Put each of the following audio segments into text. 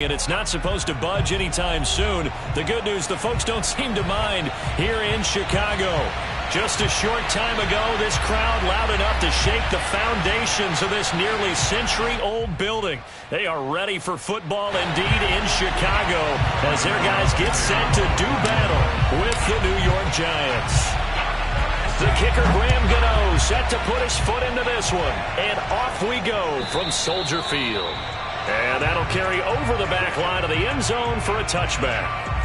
And it's not supposed to budge anytime soon. The good news, the folks don't seem to mind here in Chicago. Just a short time ago, this crowd loud enough to shake the foundations of this nearly century-old building. They are ready for football indeed in Chicago as their guys get set to do battle with the New York Giants. The kicker, Graham Gano, set to put his foot into this one. And off we go from Soldier Field. And that'll carry over the back line of the end zone for a touchback.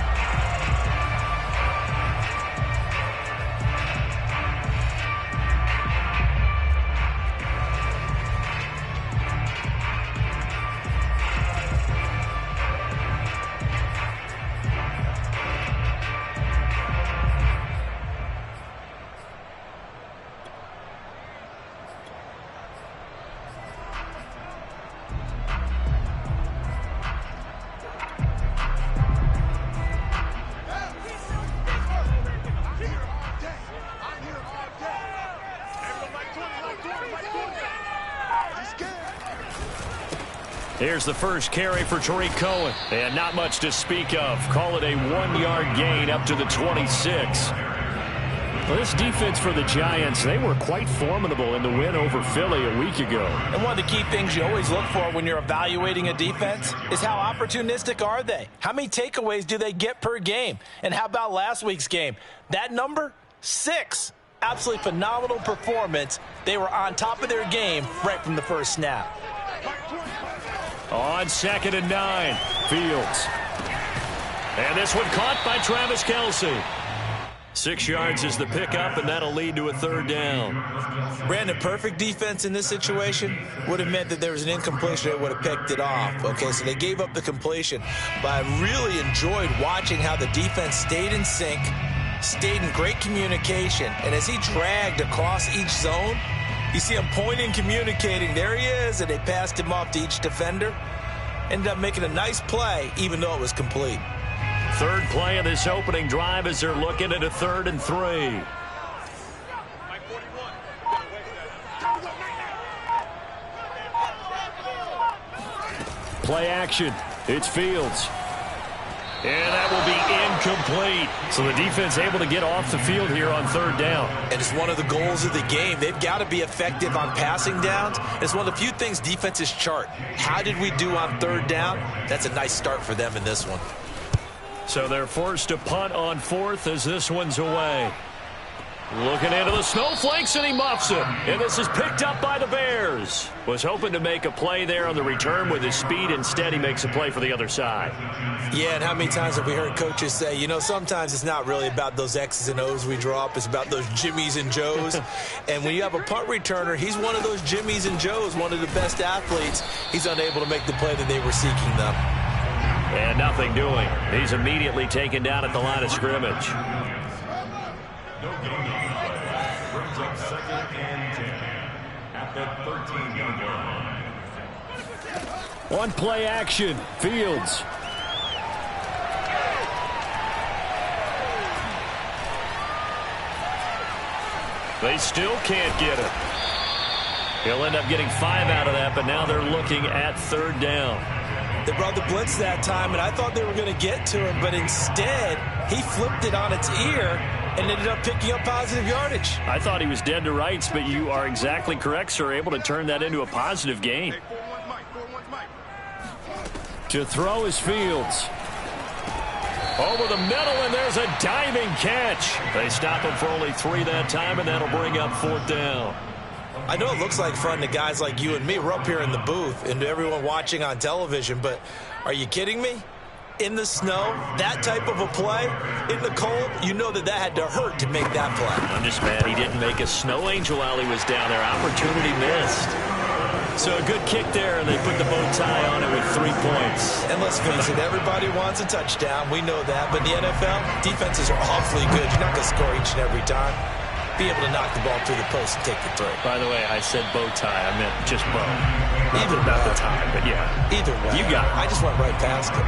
Here's the first carry for Tariq Cohen. And not much to speak of. Call it a 1-yard gain up to the 26. Well, this defense for the Giants, they were quite formidable in the win over Philly a week ago. And one of the key things you always look for when you're evaluating a defense is how opportunistic are they? How many takeaways do they get per game? And how about last week's game? That number, 6. Absolutely phenomenal performance. They were on top of their game right from the first snap. On 2nd and 9, Fields. And this one caught by Travis Kelce. 6 yards is the pickup, and that'll lead to a 3rd down. Brandon, perfect defense in this situation would have meant that there was an incompletion. They would have picked it off. Okay, so they gave up the completion. But I really enjoyed watching how the defense stayed in sync, stayed in great communication. And as he dragged across each zone, you see him pointing, communicating. There he is, and they passed him off to each defender. Ended up making a nice play, even though it was complete. 3rd play of this opening drive as they're looking at a 3rd and 3. Play action. It's Fields. And that will be incomplete. So the defense able to get off the field here on 3rd down. And it's one of the goals of the game. They've got to be effective on passing downs. It's one of the few things defenses chart. How did we do on 3rd down? That's a nice start for them in this one. So they're forced to punt on 4th as this one's away. Looking into the snowflakes, and he muffs it. And this is picked up by the Bears. Was hoping to make a play there on the return with his speed. Instead, he makes a play for the other side. Yeah, and how many times have we heard coaches say, you know, sometimes it's not really about those X's and O's we draw up. It's about those Jimmies and Joes. And when you have a punt returner, he's one of those Jimmies and Joes, one of the best athletes. He's unable to make the play that they were seeking, though. And nothing doing. He's immediately taken down at the line of scrimmage. On play action, Fields. They still can't get it. He'll end up getting 5 out of that, but now they're looking at 3rd down. They brought the blitz that time, and I thought they were going to get to him, but instead he flipped it on its ear and ended up picking up positive yardage. I thought he was dead to rights, but you are exactly correct, sir. Able to turn that into a positive gain. To throw is Fields. Over the middle, and there's a diving catch. They stop him for only 3 that time, and that'll bring up 4th down. I know it looks like fun to guys like you and me. We're up here in the booth and to everyone watching on television, but are you kidding me? In the snow, that type of a play, in the cold, you know that had to hurt to make that play. I'm just mad he didn't make a snow angel while he was down there. Opportunity missed. So a good kick there, and they put the bow tie on it with 3 points. And let's face it, everybody wants a touchdown. We know that. But in the NFL, defenses are awfully good. You're not going to score each and every time. Be able to knock the ball through the post and take the throw. By the way, I said bow tie. I meant just bow. Not the tie, but yeah. Either way. You got it. I just went right past it.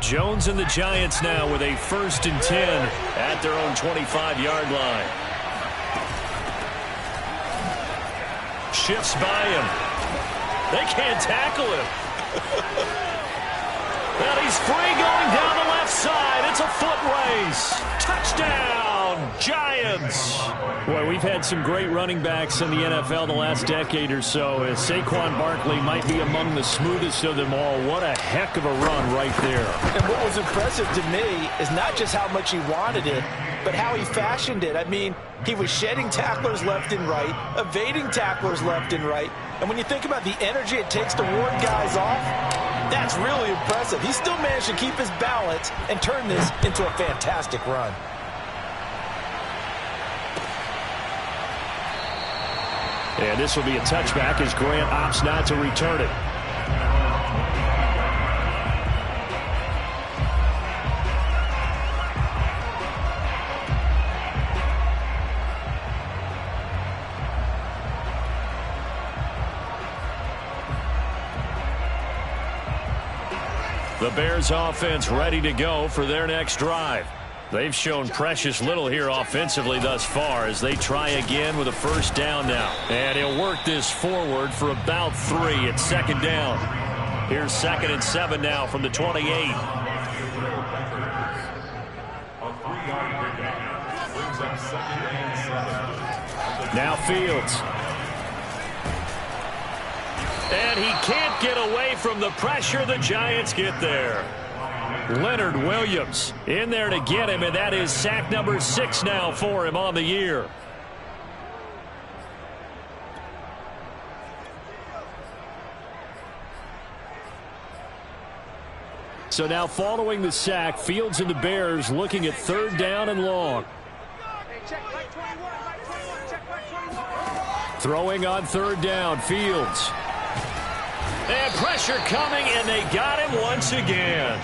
Jones and the Giants now with a 1st and 10 at their own 25-yard line. Shifts by him. They can't tackle him. And he's free going down the left side. It's a foot race. Touchdown, Giants. Boy, we've had some great running backs in the NFL the last decade or so. Saquon Barkley might be among the smoothest of them all. What a heck of a run right there. And what was impressive to me is not just how much he wanted it, but how he fashioned it. I mean, he was shedding tacklers left and right, evading tacklers left and right. And when you think about the energy it takes to ward guys off, that's really impressive. He still managed to keep his balance and turn this into a fantastic run. And this will be a touchback as Grant opts not to return it. The Bears offense ready to go for their next drive. They've shown precious little here offensively thus far as they try again with a 1st down now. And he'll work this forward for about 3. It's 2nd down. Here's 2nd and 7 now from the 28. Now Fields. And he can't get away from the pressure. The Giants get there. Leonard Williams in there to get him, and that is sack number 6 now for him on the year. So now following the sack, Fields and the Bears looking at 3rd down and long. Throwing on 3rd down, Fields. And pressure coming, and they got him once again.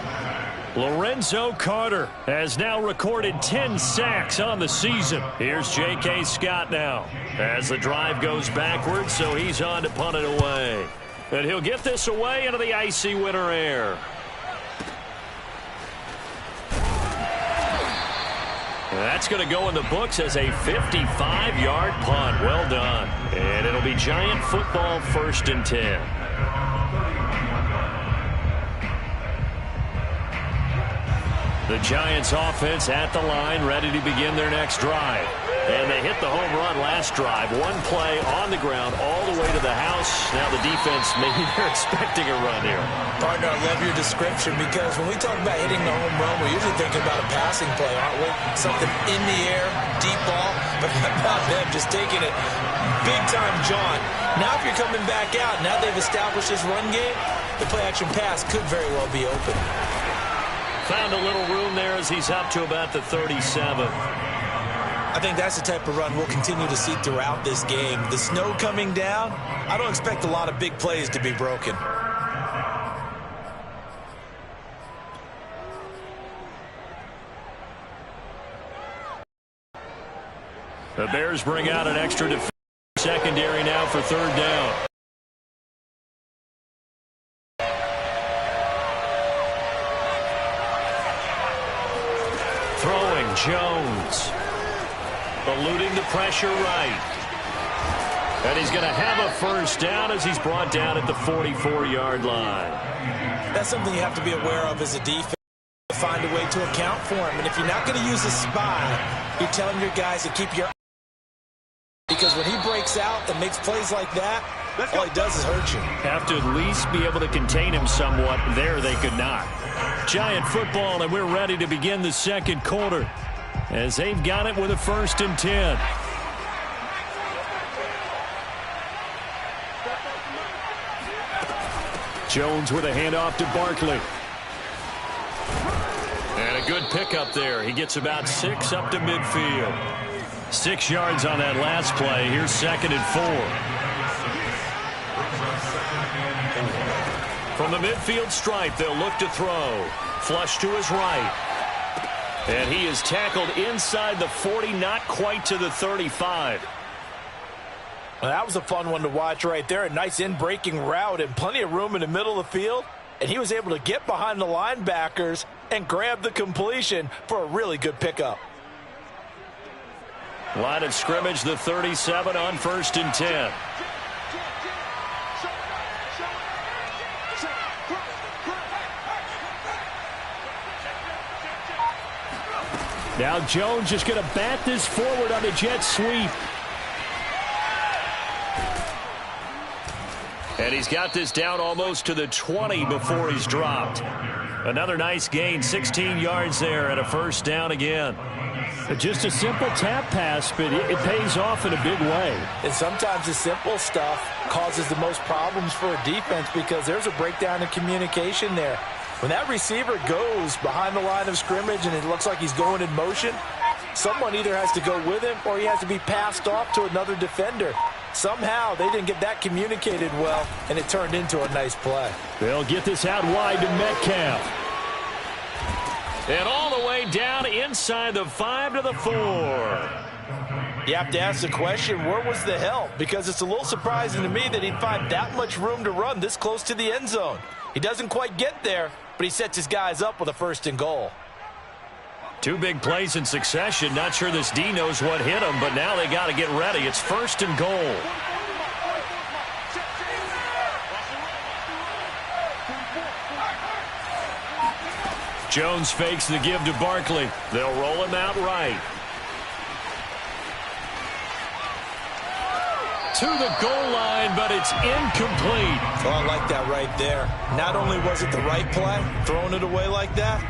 Lorenzo Carter has now recorded 10 sacks on the season. Here's J.K. Scott now as the drive goes backwards, so he's on to punt it away. And he'll get this away into the icy winter air. That's going to go in the books as a 55-yard punt. Well done. And it'll be Giant football 1st and 10. The Giants offense at the line, ready to begin their next drive. And they hit the home run last drive. 1 play on the ground all the way to the house. Now the defense, maybe they're expecting a run here. Partner, I love your description because when we talk about hitting the home run, we're usually thinking about a passing play, aren't we? Something in the air, deep ball. But how about them just taking it big time, John? Now if you're coming back out, now they've established this run game, the play-action pass could very well be open. Found a little room there as he's up to about the 37. I think that's the type of run we'll continue to see throughout this game. The snow coming down, I don't expect a lot of big plays to be broken. The Bears bring out an extra defensive secondary now for 3rd down. Throwing Jones. Eluding the pressure right. And he's going to have a 1st down as he's brought down at the 44-yard line. That's something you have to be aware of as a defense. Find a way to account for him. And if you're not going to use a spy, you're telling your guys to keep your... Because when he breaks out and makes plays like that, all he does is hurt you. Have to at least be able to contain him somewhat. There they could not. Giant football, and we're ready to begin the 2nd quarter as they've got it with a 1st and 10. Jones with a handoff to Barkley. And a good pickup there. He gets about 6 up to midfield. 6 yards on that last play. Here's 2nd and 4. From the midfield stripe, they'll look to throw. Flush to his right. And he is tackled inside the 40, not quite to the 35. Well, that was a fun one to watch right there. A nice in-breaking route and plenty of room in the middle of the field. and he was able to get behind the linebackers and grab the completion for a really good pickup. Line of scrimmage, the 37 on 1st and 10. Now Jones just going to bat this forward on the jet sweep. And he's got this down almost to the 20 before he's dropped. Another nice gain, 16 yards there, and a first down again. Just a simple tap pass, but it pays off in a big way. And sometimes the simple stuff causes the most problems for a defense because there's a breakdown in communication there. When that receiver goes behind the line of scrimmage and it looks like he's going in motion, someone either has to go with him or he has to be passed off to another defender. Somehow they didn't get that communicated well, and it turned into a nice play. They'll get this out wide to Metcalf. And all the way down inside the 5 to the 4. You have to ask the question, where was the help? Because it's a little surprising to me that he'd find that much room to run this close to the end zone. He doesn't quite get there, but he sets his guys up with a 1st and goal. 2 big plays in succession. Not sure this D knows what hit him, but now they got to get ready. It's 1st and goal. Jones fakes the give to Barkley. They'll roll him out right. To the goal line, but it's incomplete. Oh, I like that right there. Not only was it the right play, throwing it away like that,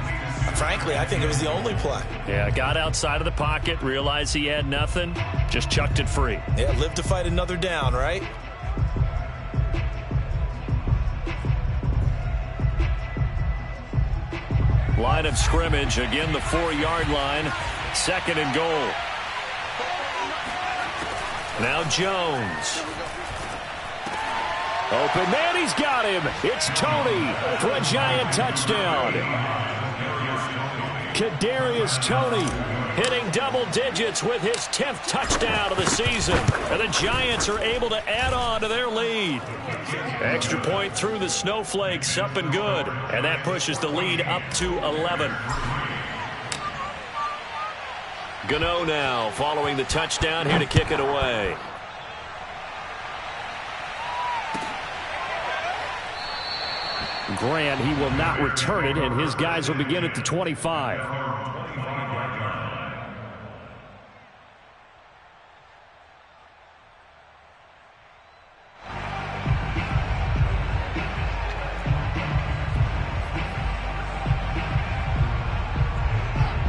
frankly, I think it was the only play. Yeah, got outside of the pocket, realized he had nothing, just chucked it free. Yeah, live to fight another down, right? Line of scrimmage, again the 4-yard line, 2nd and goal. Now Jones. Open man, he's got him. It's Toney for a giant touchdown. Kadarius Toney hitting double digits with his 10th touchdown of the season. And the Giants are able to add on to their lead. Extra point through the snowflakes, up and good. And that pushes the lead up to 11. Gano now following the touchdown here to kick it away. Grant, he will not return it, and his guys will begin at the 25.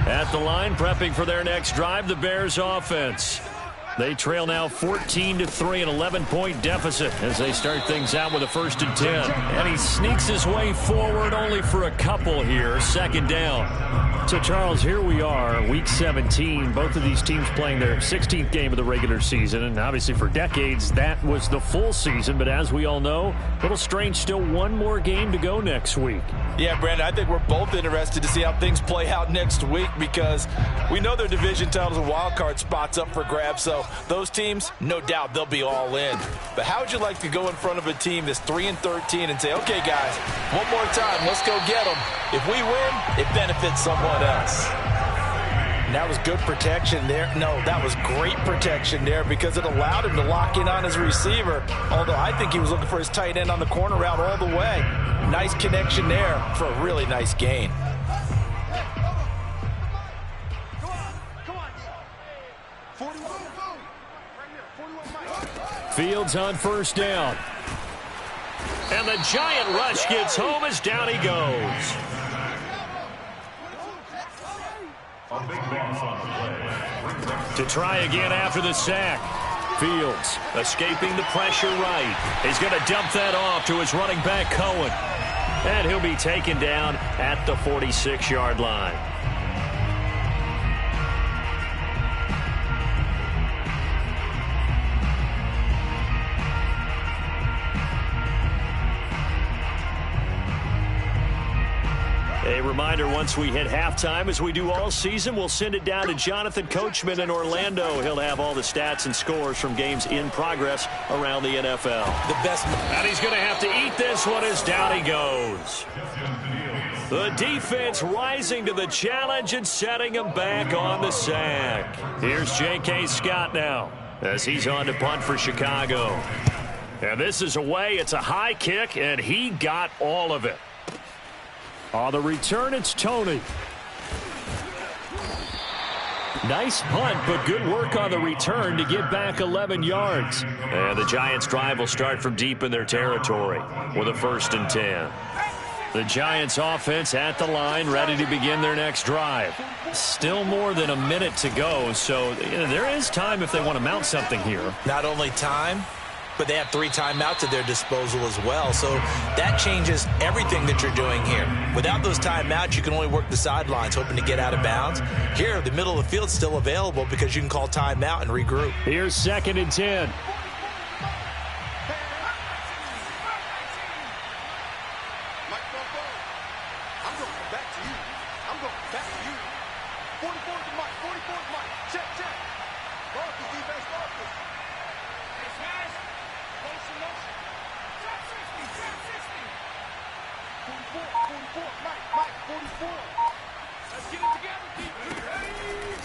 At the line, prepping for their next drive, the Bears offense. They trail now 14-3, an 11-point deficit as they start things out with a 1st and 10. And he sneaks his way forward only for a couple here, 2nd down. So, Charles, here we are, Week 17. Both of these teams playing their 16th game of the regular season. And obviously for decades, that was the full season. But as we all know, a little strange, still one more game to go next week. Yeah, Brandon, I think we're both interested to see how things play out next week because we know their division titles and wild card spots up for grabs. So those teams, no doubt they'll be all in. But how would you like to go in front of a team that's 3-13 and say, okay, guys, one more time, let's go get them. If we win, it benefits someone else. And that was good protection there. No, that was great protection there because it allowed him to lock in on his receiver. Although I think he was looking for his tight end on the corner route all the way. Nice connection there for a really nice gain. Fields on 1st down. And the giant rush gets home as down he goes. To try again after the sack. Fields escaping the pressure right. He's going to dump that off to his running back, Cohen. And he'll be taken down at the 46-yard line. A reminder, once we hit halftime, as we do all season, we'll send it down to Jonathan Coachman in Orlando. He'll have all the stats and scores from games in progress around the NFL. The best. And he's going to have to eat this one as down he goes. The defense rising to the challenge and setting him back on the sack. Here's J.K. Scott now as he's on to punt for Chicago. And this is away. It's a high kick, and he got all of it. On the return, it's Toney. Nice punt, but good work on the return to get back 11 yards. And the Giants' drive will start from deep in their territory with a 1st and 10. The Giants' offense at the line, ready to begin their next drive. Still more than a minute to go, so there is time if they want to mount something here. Not only time, but they have 3 timeouts at their disposal as well. So that changes everything that you're doing here. Without those timeouts, you can only work the sidelines, hoping to get out of bounds. Here, the middle of the field's still available because you can call timeout and regroup. Here's 2nd and 10.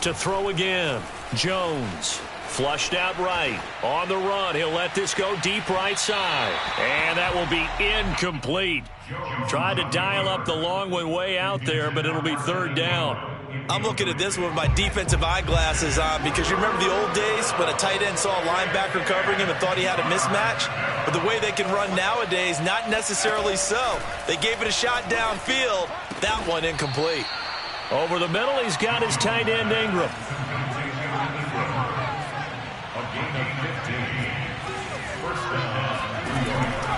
To throw again. Jones flushed out right. On the run. He'll let this go deep right side. And that will be incomplete. Tried to dial up the long one way out there, but it'll be 3rd down. I'm looking at this with my defensive eyeglasses on because you remember the old days when a tight end saw a linebacker covering him and thought he had a mismatch? But the way they can run nowadays, not necessarily so. They gave it a shot downfield. That one incomplete. Over the middle, he's got his tight end, Ingram.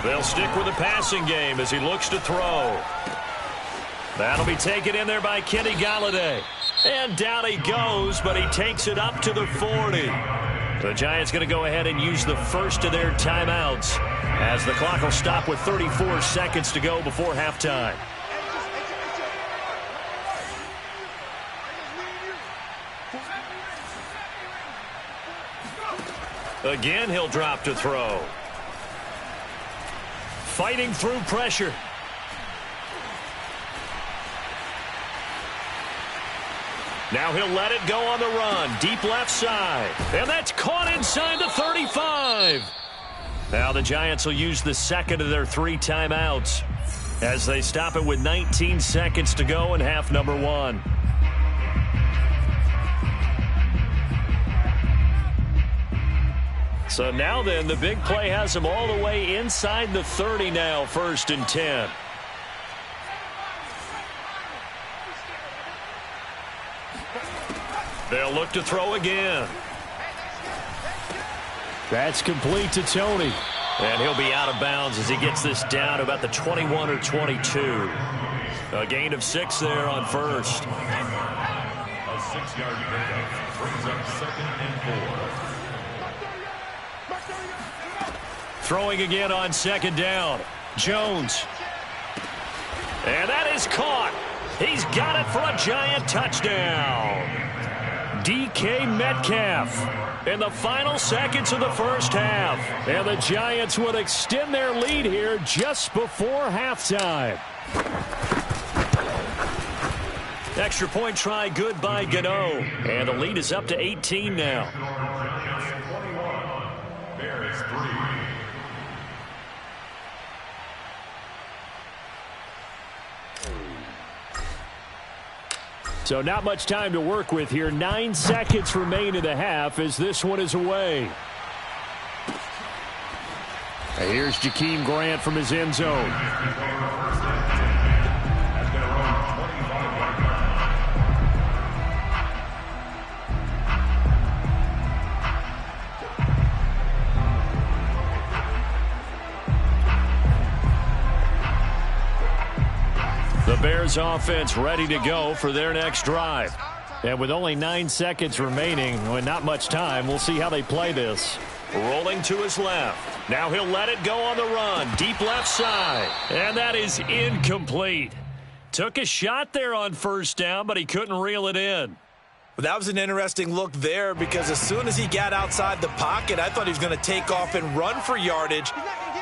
They'll stick with the passing game as he looks to throw. That'll be taken in there by Kenny Golladay. And down he goes, but he takes it up to the 40. The Giants going to go ahead and use the first of their timeouts as the clock will stop with 34 seconds to go before halftime. Again, he'll drop to throw. Fighting through pressure. Now he'll let it go on the run. Deep left side. And that's caught inside the 35. Now the Giants will use the second of their 3 timeouts as they stop it with 19 seconds to go in half number 1. So now then, the big play has them all the way inside the 30 now, 1st and 10. They'll look to throw again. That's complete to Toney. And he'll be out of bounds as he gets this down to about the 21 or 22. A gain of 6 there on 1st. A 6-yard pickup brings up 2nd and 4. Throwing again on 2nd down. Jones. And that is caught. He's got it for a Giant touchdown. DK Metcalf in the final seconds of the first half. And the Giants would extend their lead here just before halftime. Extra point try good by Gano. And the lead is up to 18 now. Bears 3. So not much time to work with here. 9 seconds remain in the half as this one is away. Here's Jakeem Grant from his end zone. The Bears offense ready to go for their next drive. And with only 9 seconds remaining, and not much time, we'll see how they play this. Rolling to his left. Now he'll let it go on the run. Deep left side. And that is incomplete. Took a shot there on first down, but he couldn't reel it in. Well, that was an interesting look there because as soon as he got outside the pocket, I thought he was going to take off and run for yardage.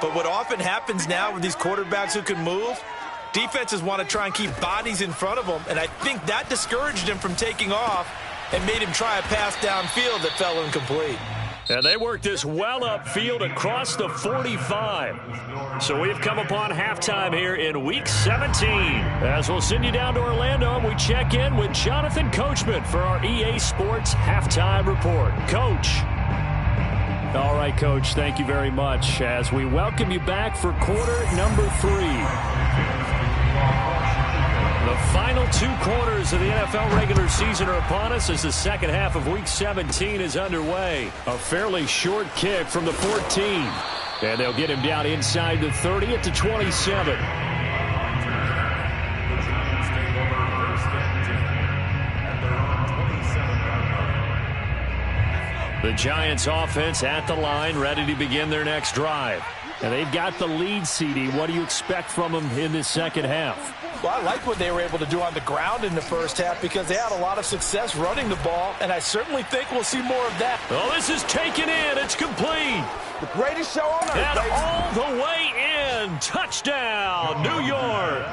But what often happens now with these quarterbacks who can move, defenses want to try and keep bodies in front of them, and I think that discouraged him from taking off and made him try a pass downfield that fell incomplete. And they worked this well upfield across the 45. So we've come upon halftime here in Week 17. As we'll send you down to Orlando, and we check in with Jonathan Coachman for our EA Sports Halftime Report. Coach. All right, Coach, thank you very much as we welcome you back for quarter number 3. The final 2 quarters of the NFL regular season are upon us as the second half of Week 17 is underway. A fairly short kick from the 14. And they'll get him down inside the 30 at the 27. The Giants offense at the line, ready to begin their next drive. And they've got the lead, CD. What do you expect from them in this second half? Well, I like what they were able to do on the ground in the first half because they had a lot of success running the ball, and I certainly think we'll see more of that. Oh, this is taken in. It's complete. The greatest show on earth, and baby. all the way in. Touchdown, New York.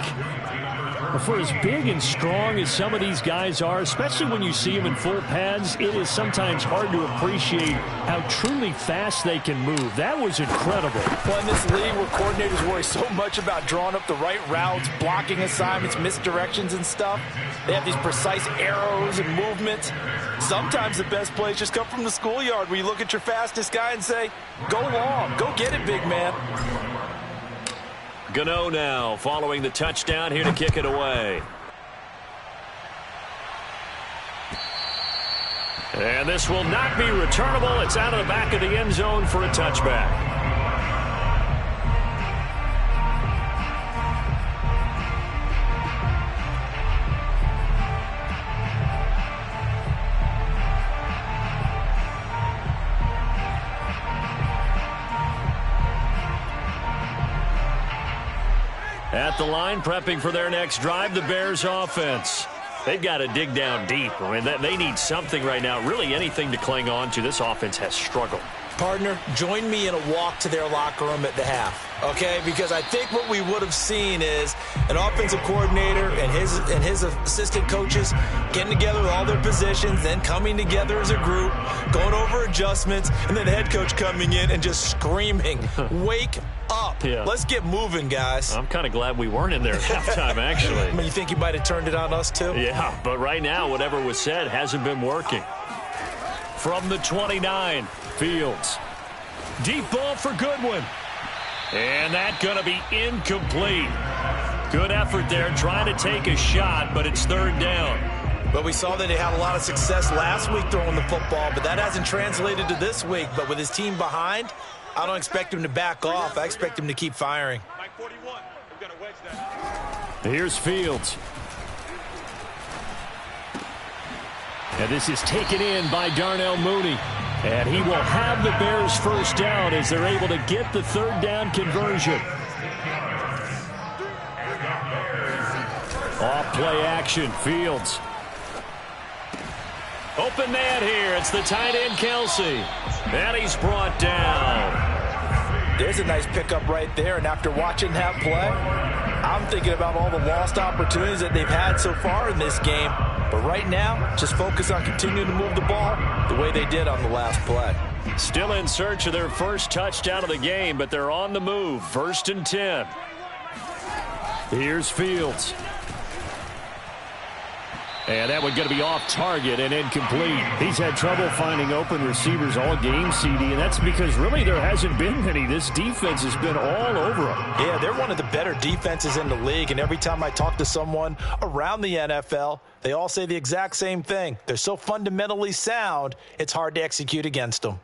For as big and strong as some of these guys are, especially when you see them in full pads, it is sometimes hard to appreciate how truly fast they can move. That was incredible. Well, in this league where coordinators worry so much about drawing up the right routes, blocking assignments, misdirections and stuff, they have these precise arrows and movements. Sometimes the best plays just come from the schoolyard where you look at your fastest guy and say, go long, go get it, big man. Gano now following the touchdown here to kick it away. And this will not be returnable. It's out of the back of the end zone for a touchback. At the line, prepping for their next drive, the Bears offense. They've got to dig down deep. I mean, they need something right now, really anything to cling on to. This offense has struggled. Partner, join me in a walk to their locker room at the half, okay? Because I think what we would have seen is an offensive coordinator and his assistant coaches getting together with all their positions, then coming together as a group, going over adjustments, and then the head coach coming in and just screaming, wake up. Yeah. Let's get moving, guys. I'm kind of glad we weren't in there at halftime, actually. I mean, you think you might have turned it on us, too? Yeah, but right now, whatever was said hasn't been working. From the 29, Fields. Deep ball for Goodwin. And that's going to be incomplete. Good effort there, trying to take a shot, but it's third down. But we saw that they had a lot of success last week throwing the football, but that hasn't translated to this week. But with his team behind, I don't expect him to back off. I expect him to keep firing. Here's Fields. And this is taken in by Darnell Mooney. And he will have the Bears first down as they're able to get the third down conversion. Off play action, Fields. Open man here. It's the tight end, Kelce. And he's brought down. There's a nice pickup right there. And after watching that play, I'm thinking about all the lost opportunities that they've had so far in this game. But right now, just focus on continuing to move the ball the way they did on the last play. Still in search of their first touchdown of the game, but they're on the move. 1st and 10. Here's Fields. And that one going to be off target and incomplete. He's had trouble finding open receivers all game, CD, and that's because really there hasn't been many. This defense has been all over them. Yeah, they're one of the better defenses in the league, and every time I talk to someone around the NFL, they all say the exact same thing. They're so fundamentally sound, it's hard to execute against them.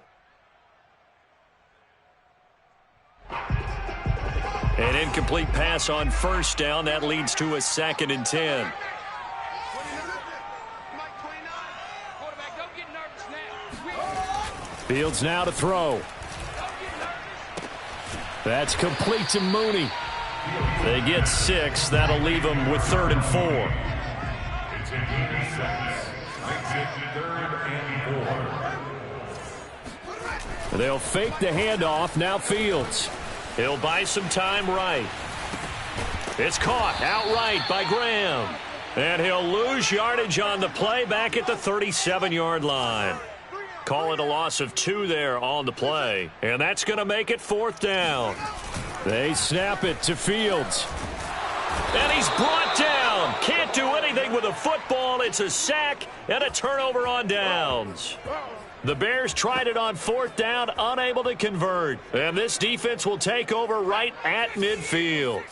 An incomplete pass on first down. That leads to a 2nd and 10. Fields now to throw. That's complete to Mooney. They get 6. That'll leave them with 3rd and 4. It's a gain of 6. Makes it 3rd and 4. They'll fake the handoff. Now Fields. He'll buy some time right. It's caught outright by Graham. And he'll lose yardage on the play back at the 37-yard line. Call it a loss of 2 there on the play. And that's going to make it 4th down. They snap it to Fields. And he's brought down. Can't do anything with a football. It's a sack and a turnover on downs. The Bears tried it on 4th down, unable to convert. And this defense will take over right at midfield.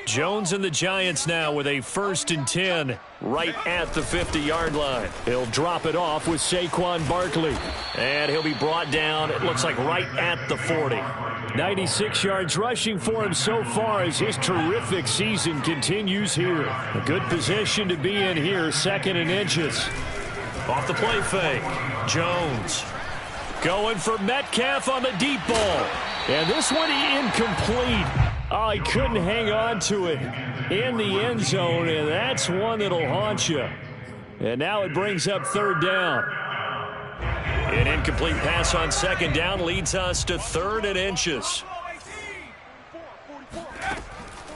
Jones and the Giants now with a 1st and 10 right at the 50-yard line. He'll drop it off with Saquon Barkley. And he'll be brought down, it looks like, right at the 40. 96 yards rushing for him so far as his terrific season continues here. A good position to be in here, 2nd and inches. Off the play fake, Jones going for Metcalf on the deep ball. And this one incomplete. Oh, he couldn't hang on to it in the end zone, and that's one that'll haunt you. And now it brings up 3rd down. An incomplete pass on 2nd down leads us to 3rd and inches.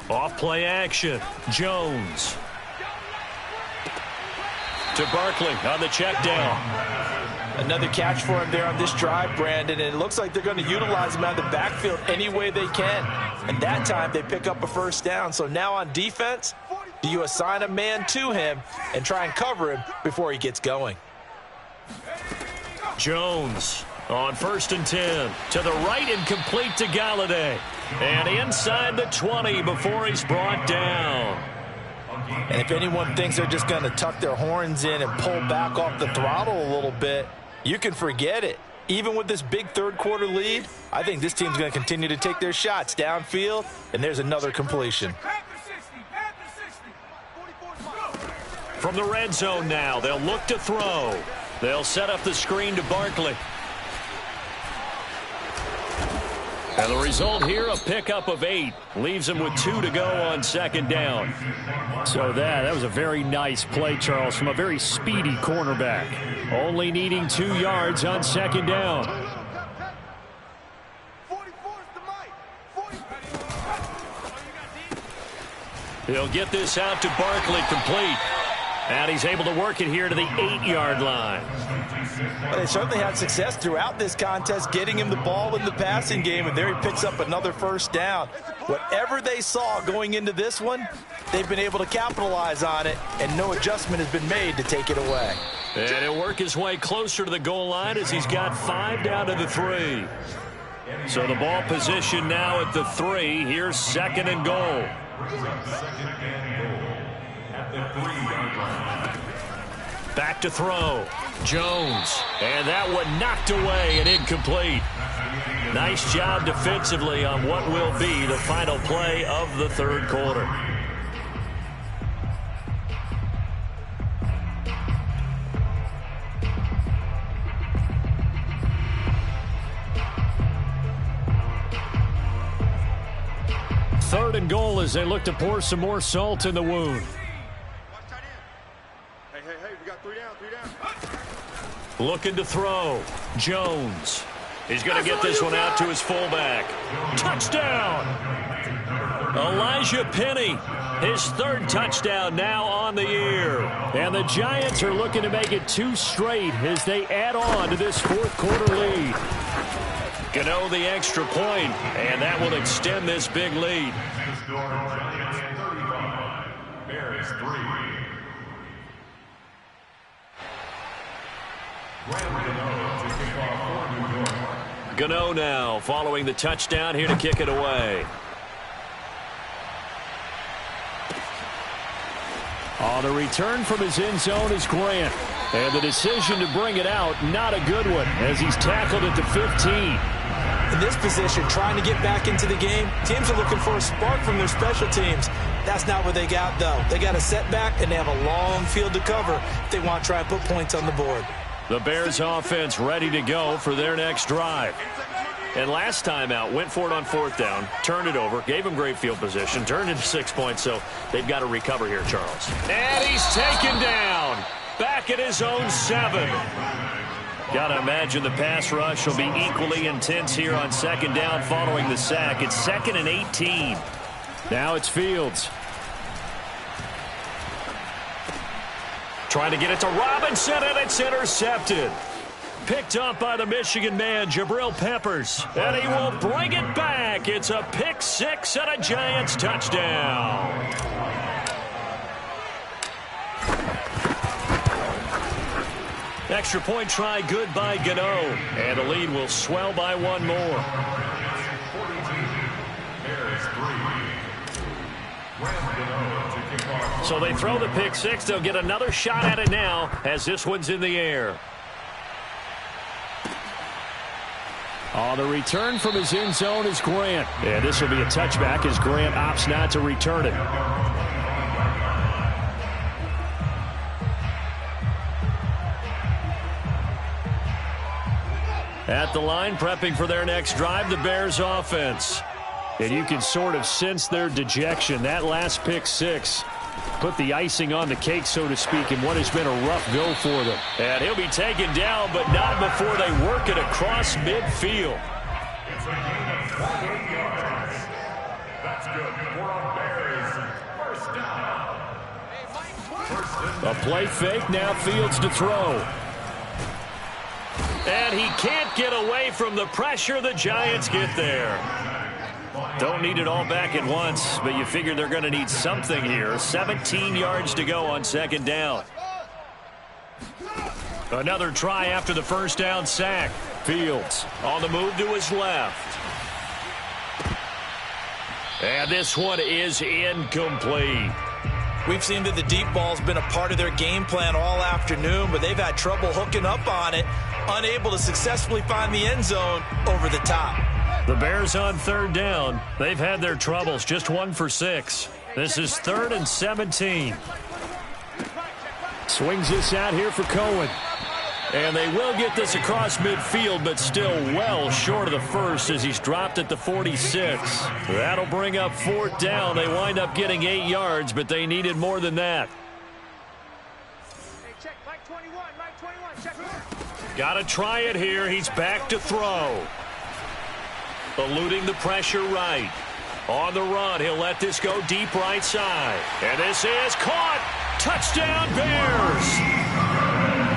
Off play action, Jones. To Barkley on the check down. Another catch for him there on this drive, Brandon, and it looks like they're going to utilize him out of the backfield any way they can. And that time they pick up a 1st down. So now on defense, do you assign a man to him and try and cover him before he gets going? Jones on 1st and 10. To the right and complete to Galladay. And inside the 20 before he's brought down. And if anyone thinks they're just going to tuck their horns in and pull back off the throttle a little bit, you can forget it. Even with this big 3rd quarter lead, I think this team's going to continue to take their shots downfield, and there's another completion. From the red zone now, they'll look to throw. They'll set up the screen to Barkley. And the result here, a pickup of 8. Leaves him with 2 to go on 2nd down. So that was a very nice play, Charles, from a very speedy cornerback. Only needing 2 yards on 2nd down. He'll get this out to Barkley, complete. And he's able to work it here to the 8-yard line. Well, they certainly had success throughout this contest getting him the ball in the passing game, and there he picks up another 1st down. Whatever they saw going into this one, they've been able to capitalize on it, and no adjustment has been made to take it away. And he'll work his way closer to the goal line as he's got 5 down to the 3. So the ball position now at the 3. Here's 2nd and goal. Back to throw. Jones. And that one knocked away and incomplete. Nice job defensively on what will be the final play of the 3rd quarter. Third and goal as they look to pour some more salt in the wound. Hey, we got 3 down. Looking to throw. Jones. He's going to get this one out to his fullback. Touchdown! Elijah Penny, his 3rd touchdown now on the year. And the Giants are looking to make it 2 straight as they add on to this 4th quarter lead. Gano the extra point, and that will extend this big lead. Bears 3. Gano now following the touchdown here to kick it away. On the return from his end zone is Grant. And the decision to bring it out, not a good one, as he's tackled at the 15. In this position, trying to get back into the game, teams are looking for a spark from their special teams. That's not what they got, though. They got a setback, and they have a long field to cover if they want to try and put points on the board. The Bears offense ready to go for their next drive. And last time out, went for it on 4th down, turned it over, gave him great field position, turned into 6 points, so they've got to recover here, Charles. And he's taken down, back at his own 7. Got to imagine the pass rush will be equally intense here on 2nd down following the sack. It's 2nd and 18. Now it's Fields. Trying to get it to Robinson, and it's intercepted. Picked up by the Michigan man, Jabril Peppers. And he will bring it back. It's a pick 6 and a Giants touchdown. Extra point try good by Gano. And the lead will swell by 1 more. So they throw the pick 6. They'll get another shot at it now as this one's in the air. On the return from his end zone is Grant. And this will be a touchback as Grant opts not to return it. At the line, prepping for their next drive, the Bears offense. And you can sort of sense their dejection. That last pick 6 put the icing on the cake, so to speak, in what has been a rough go for them. And he'll be taken down, but not before they work it across midfield. It's a gain of 48 yards. That's good for a Bears first down. A play fake, now Fields to throw. And he can't get away from the pressure. The Giants get there. Don't need it all back at once, but you figure they're going to need something here. 17 yards to go on 2nd down. Another try after the first down sack. Fields on the move to his left. And this one is incomplete. We've seen that the deep ball's been a part of their game plan all afternoon, but they've had trouble hooking up on it, unable to successfully find the end zone over the top. The Bears on 3rd down. They've had their troubles, just 1 for 6. This is 3rd and 17. Swings this out here for Cohen. And they will get this across midfield, but still well short of the first as he's dropped at the 46. That'll bring up 4th down. They wind up getting 8 yards, but they needed more than that. Got to try it here. He's back to throw. Eluding the pressure right. On the run, he'll let this go deep right side. And this is caught. Touchdown, Bears.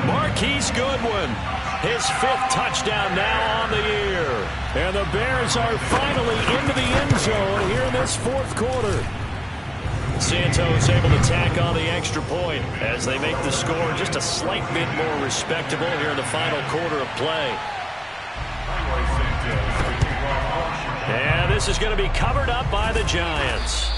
Marquise Goodwin, his 5th touchdown now on the year. And the Bears are finally into the end zone here in this 4th quarter. Santos able to tack on the extra point as they make the score just a slight bit more respectable here in the final quarter of play. And this is going to be covered up by the Giants.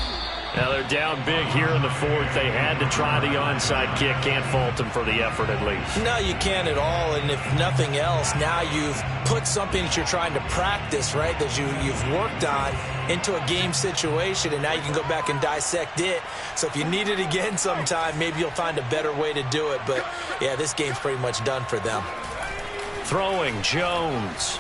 Now they're down big here in the 4th. They had to try the onside kick. Can't fault them for the effort at least. No, you can't at all. And if nothing else, now you've put something that you're trying to practice, right, that you've worked on into a game situation, and now you can go back and dissect it. So if you need it again sometime, maybe you'll find a better way to do it. But, yeah, this game's pretty much done for them. Throwing Jones.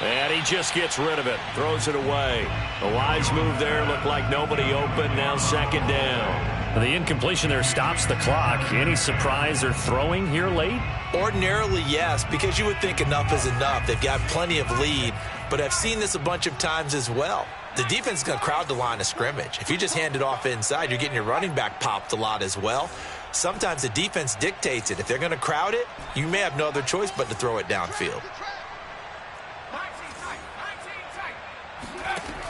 And he just gets rid of it. Throws it away. A wise move there. Looked like nobody open. Now 2nd down. The incompletion there stops the clock. Any surprise they're throwing here late? Ordinarily, yes, because you would think enough is enough. They've got plenty of lead. But I've seen this a bunch of times as well. The defense is going to crowd the line of scrimmage. If you just hand it off inside, you're getting your running back popped a lot as well. Sometimes the defense dictates it. If they're going to crowd it, you may have no other choice but to throw it downfield.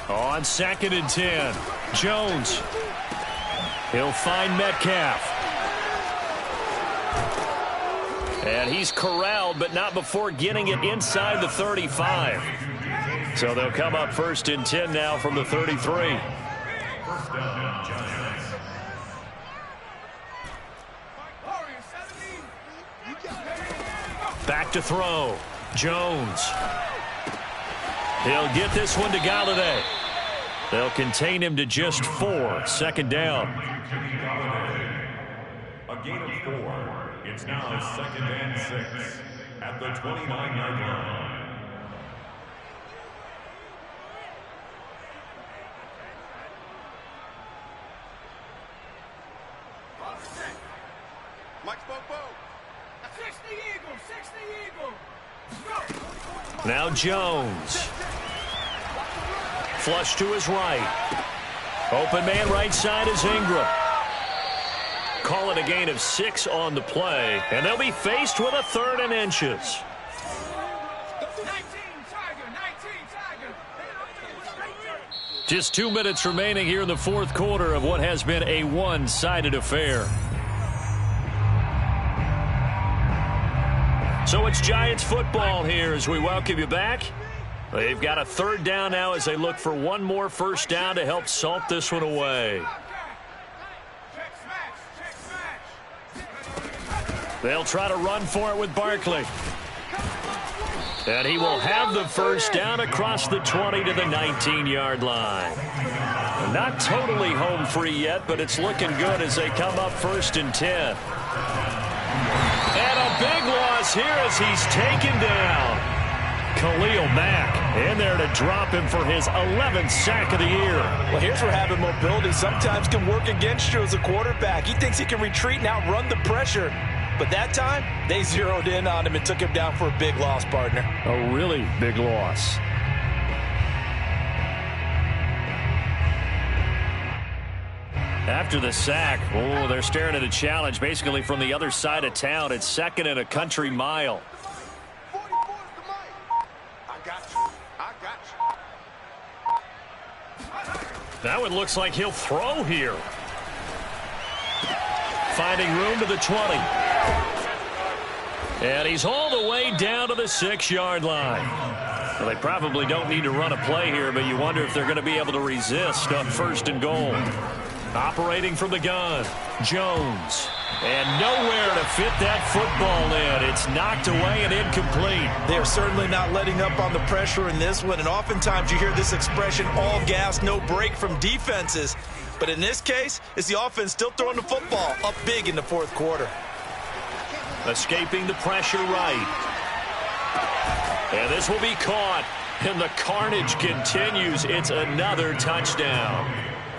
On 2nd and 10, Jones. He'll find Metcalf. And he's corralled, but not before getting it inside the 35. So they'll come up 1st and 10 now from the 33. Back to throw. Jones. He'll get this one to Galladay. They'll contain him to just 4. 2nd down. A gain of 4. It's now 2nd and 6. at the 29-yard line. Now Jones. Flush to his right. Open man right side is Ingram. Call it a gain of 6 on the play, and they'll be faced with a 3rd and inches. Just 2 minutes remaining here in the 4th quarter of what has been a one-sided affair. So it's Giants football here as we welcome you back. They've got a 3rd down now as they look for one more first down to help salt this one away. They'll try to run for it with Barkley. And he will have the first down across the 20 to the 19-yard line. Not totally home free yet, but it's looking good as they come up 1st and 10. And a big loss here as he's taken down. Khalil Mack in there to drop him for his 11th sack of the year. Well, here's where having mobility sometimes can work against you as a quarterback. He thinks he can retreat and outrun the pressure. But that time, they zeroed in on him and took him down for a big loss, partner. A really big loss. After the sack, they're staring at a challenge basically from the other side of town. It's 2nd and a country mile. That one looks like he'll throw here. Finding room to the 20. And he's all the way down to the 6-yard line. Well, they probably don't need to run a play here, but you wonder if they're going to be able to resist on 1st and goal. Operating from the gun, Jones. And nowhere to fit that football in. It's knocked away and incomplete. They're certainly not letting up on the pressure in this one. And oftentimes you hear this expression, all gas, no break from defenses. But in this case, it's the offense still throwing the football up big in the 4th quarter. Escaping the pressure right. And this will be caught. And the carnage continues. It's another touchdown.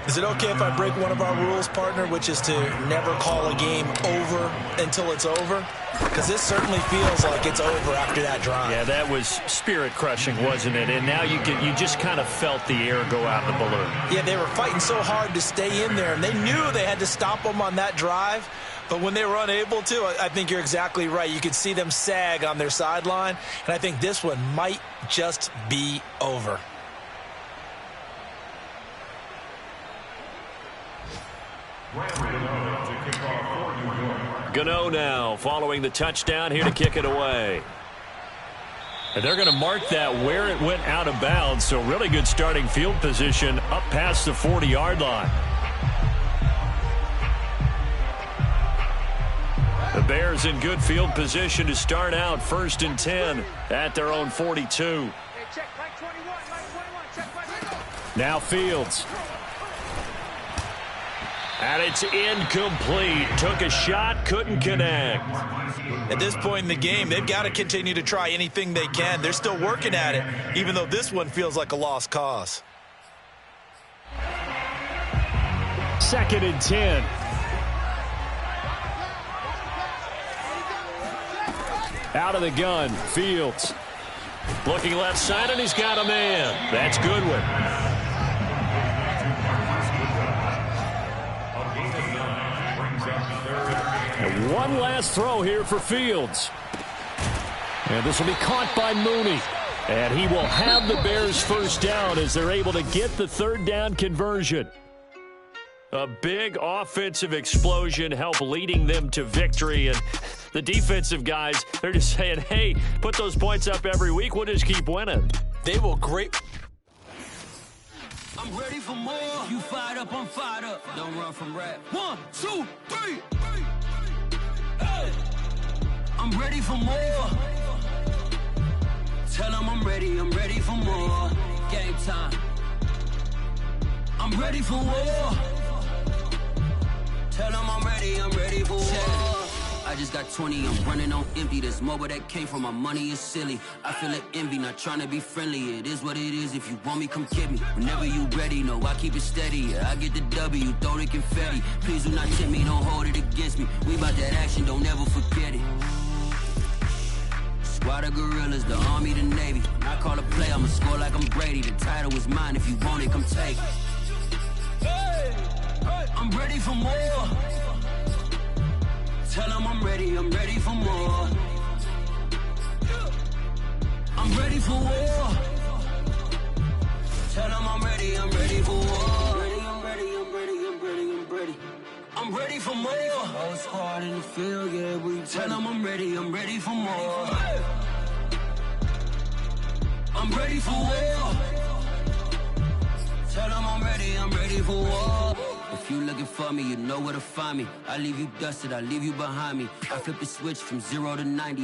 Is it okay if I break one of our rules, partner, which is to never call a game over until it's over? Because this certainly feels like it's over after that drive. Yeah, that was spirit-crushing, wasn't it? And now you just kind of felt the air go out in the balloon. Yeah, they were fighting so hard to stay in there, and they knew they had to stop them on that drive. But when they were unable to, I think you're exactly right. You could see them sag on their sideline, and I think this one might just be over. Gano now following the touchdown here to kick it away. And they're going to mark that where it went out of bounds, so really good starting field position up past the 40-yard line. The Bears in good field position to start out 1st and 10 at their own 42. Now Fields. And it's incomplete. Took a shot, couldn't connect. At this point in the game, they've got to continue to try anything they can. They're still working at it, even though this one feels like a lost cause. 2nd and 10. Out of the gun, Fields. Looking left side, and he's got a man. That's Goodwin. And one last throw here for Fields. And this will be caught by Mooney. And he will have the Bears first down as they're able to get the 3rd down conversion. A big offensive explosion helped leading them to victory. And the defensive guys, they're just saying, hey, put those points up every week. We'll just keep winning. They will great. I'm ready for more. You fired up, I'm fired up. Don't run from rap. 1, 2, 3. Hey. I'm ready for more. Tell them I'm ready for more. Game time. I'm ready for war. Tell them I'm ready for war. I just got 20, I'm running on empty. There's more where that came from, my money is silly. I feel it envy, not trying to be friendly. It is what it is, if you want me, come get me. Whenever you ready, no, I keep it steady. Yeah, I get the W, throw the confetti. Please do not tempt me, don't hold it against me. We bout that action, don't ever forget it. Squad of gorillas, the army, the navy. When I call a play, I'ma score like I'm Brady. The title is mine, if you want it, come take it. I'm ready for more. Tell them I'm ready for more. I'm ready for war. Tell them I'm ready for war. I'm ready for more. Whole squad in the field, yeah, we tell them I'm ready for more. I'm ready for war. Tell them I'm ready for war. If you looking for me, you know where to find me. I leave you dusted, I leave you behind me. I flip the switch from 0 to 90.